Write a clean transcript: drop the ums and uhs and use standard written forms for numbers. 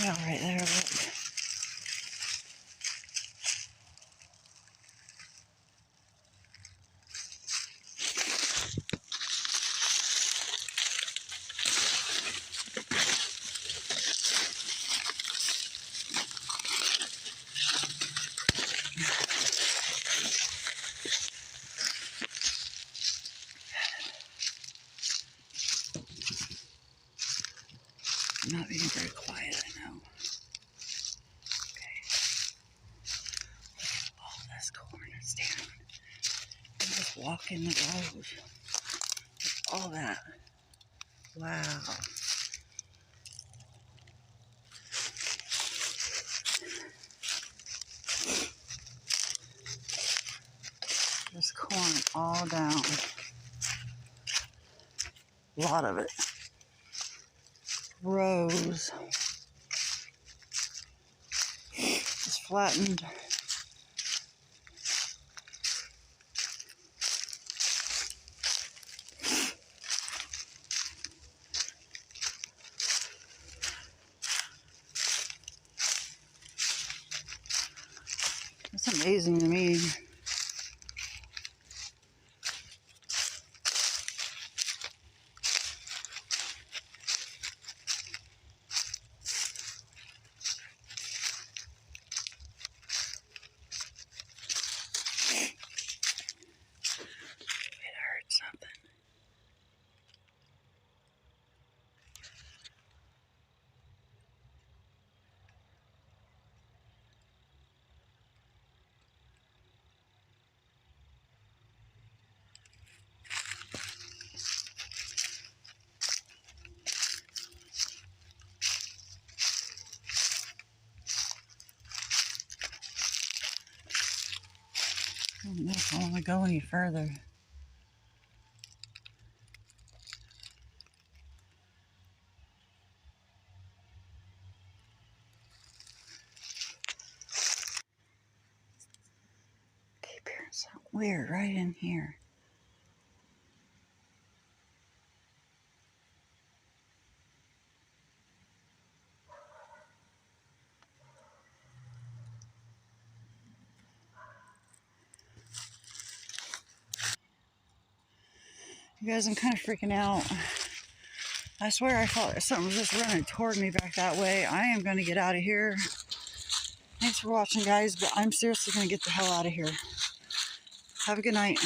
Yeah, right there, look. I'm not being very quiet, I know. Okay. All this corn is down. I'm just walking the road. All that. Wow. There's corn all down. A lot of it. Rows. It's flattened. It's amazing to me. It heard something. I don't know if I want to go any further. Keep hearing something weird right in here. You guys, I'm kind of freaking out. I swear I thought something was just running toward me back that way. I am going to get out of here. Thanks for watching, guys, but I'm seriously going to get the hell out of here. Have a good night.